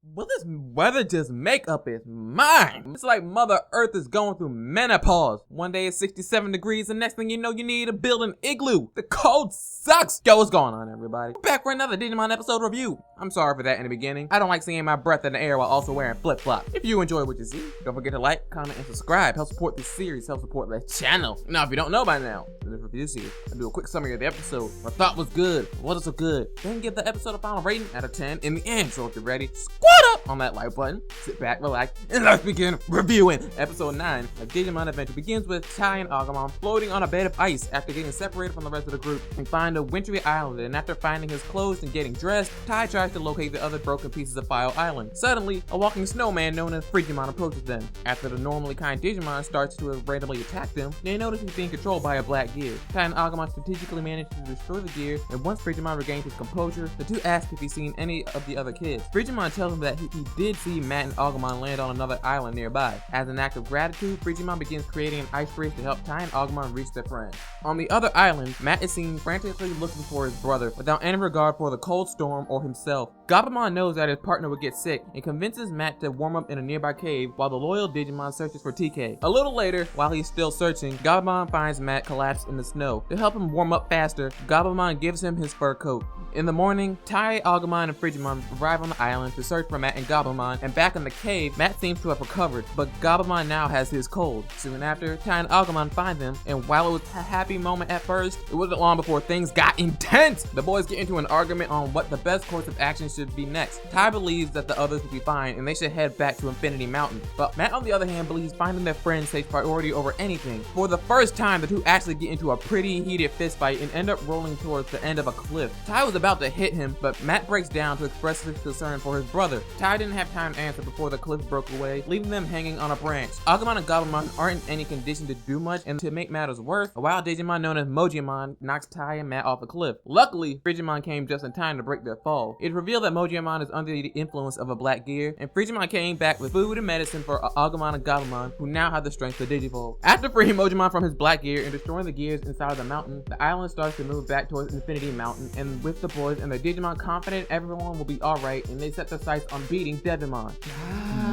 Will this weather just make up its mind? It's like Mother Earth is going through menopause. One day it's 67 degrees, and next thing you know, you need to build an igloo. The cold sucks. Yo, what's going on, everybody? We're back for another Digimon episode review. I'm sorry for that in the beginning. I don't like seeing my breath in the air while also wearing flip-flops. If you enjoy what you see, don't forget to like, comment, and subscribe. Help support this series, help support the channel. Now, if you don't know by now, in this review series, I'll do a quick summary of the episode. What I thought was good, what is so good. Then give the episode a final rating out of 10 in the end. So if you're ready, squat up on that like button, sit back, relax, and let's begin reviewing. Episode 9 of Digimon Adventure begins with Tai and Agumon floating on a bed of ice after getting separated from the rest of the group and find a wintry island. And after finding his clothes and getting dressed, Tai tries to locate the other broken pieces of File Island. Suddenly, a walking snowman known as Digimon approaches them. After the normally kind Digimon starts to randomly attack them, they notice he's being controlled by a black gear. Tai and Agumon strategically manage to destroy the gear, and once Digimon regains his composure, the two ask if he's seen any of the other kids. Digimon tells him that he did see Matt and Agumon land on another island nearby. As an act of gratitude, Digimon begins creating an ice race to help Tai and Agumon reach their friend. On the other island, Matt is seen frantically looking for his brother without any regard for the cold storm or himself. Gabumon knows that his partner would get sick and convinces Matt to warm up in a nearby cave while the loyal Digimon searches for TK. A little later, while he's still searching, Gabumon finds Matt collapsed in the snow. To help him warm up faster, Gabumon gives him his fur coat. In the morning, Tai, Agumon, and Digimon arrive on the island to search for Matt and Gabumon, and back in the cave, Matt seems to have recovered, but Gabumon now has his cold. Soon after, Tai and Agumon find them, and while it was a happy moment at first, it wasn't long before things got intense. The boys get into an argument on what the best course of action should be next. Tai believes that the others will be fine, and they should head back to Infinity Mountain, but Matt on the other hand believes finding their friends takes priority over anything. For the first time, the two actually get into a pretty heated fist fight and end up rolling towards the end of a cliff. Tai was about to hit him, but Matt breaks down to express his concern for his brother. Tai didn't have time to answer before the cliff broke away, leaving them hanging on a branch. Agumon and Gabumon aren't in any condition to do much, and to make matters worse, a wild Digimon known as Mojimon knocks Tai and Matt off a cliff. Luckily, Digimon came just in time to break their fall. It's revealed that Mojimon is under the influence of a black gear, and Digimon came back with food and medicine for Agumon and Gabumon, who now have the strength to digivolve. After freeing Mojimon from his black gear and destroying the gears inside of the mountain, the island starts to move back towards Infinity Mountain, and with the boys and the Digimon confident everyone will be alright, and they set their sights on beating Devimon.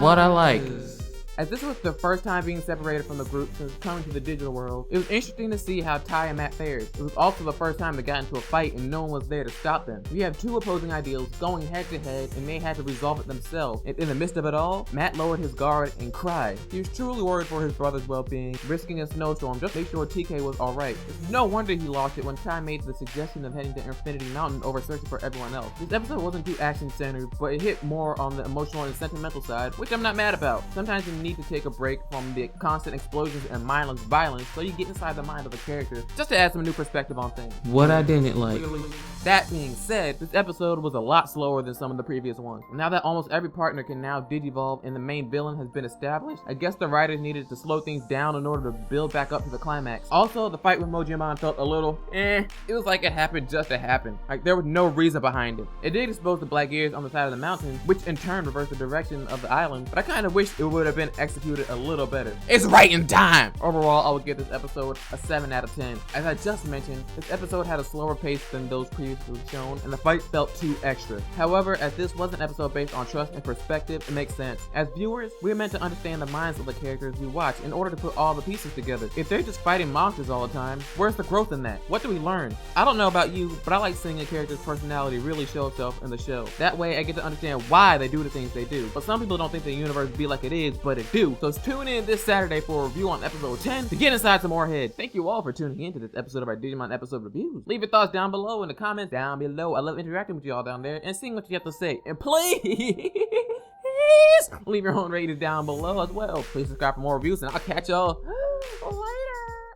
What I like. As this was the first time being separated from the group since coming to the digital world, it was interesting to see how Tai and Matt fared. It was also the first time they got into a fight and no one was there to stop them. We have two opposing ideals going head to head and they had to resolve it themselves. And in the midst of it all, Matt lowered his guard and cried. He was truly worried for his brother's well-being, risking a snowstorm just to make sure TK was alright. It's no wonder he lost it when Tai made the suggestion of heading to Infinity Mountain over searching for everyone else. This episode wasn't too action-centered, but it hit more on the emotional and sentimental side, which I'm not mad about. Sometimes you need to take a break from the constant explosions and mindless violence so you get inside the mind of the character, just to add some new perspective on things. What I didn't like. That being said, this episode was a lot slower than some of the previous ones. Now that almost every partner can now digivolve and the main villain has been established, I guess the writers needed to slow things down in order to build back up to the climax. Also, the fight with Mojimon felt a little it was like it happened just to happen. Like there was no reason behind it. It did expose the black gears on the side of the mountain, which in turn reversed the direction of the island, but I kind of wish it would have been executed a little better. It's right in time! Overall, I would give this episode a 7 out of 10. As I just mentioned, this episode had a slower pace than those previously shown, and the fight felt too extra. However, as this was an episode based on trust and perspective, it makes sense. As viewers, we are meant to understand the minds of the characters we watch in order to put all the pieces together. If they're just fighting monsters all the time, where's the growth in that? What do we learn? I don't know about you, but I like seeing a character's personality really show itself in the show. That way, I get to understand why they do the things they do. But some people don't think the universe be like it is, but it do. So tune in this Saturday for a review on episode 10 to get inside some more head. Thank you all for tuning in to this episode of our Digimon Episode Reviews. Leave your thoughts down below in the comments down below. I love interacting with y'all down there and seeing what you have to say. And please leave your own ratings down below as well. Please subscribe for more reviews and I'll catch y'all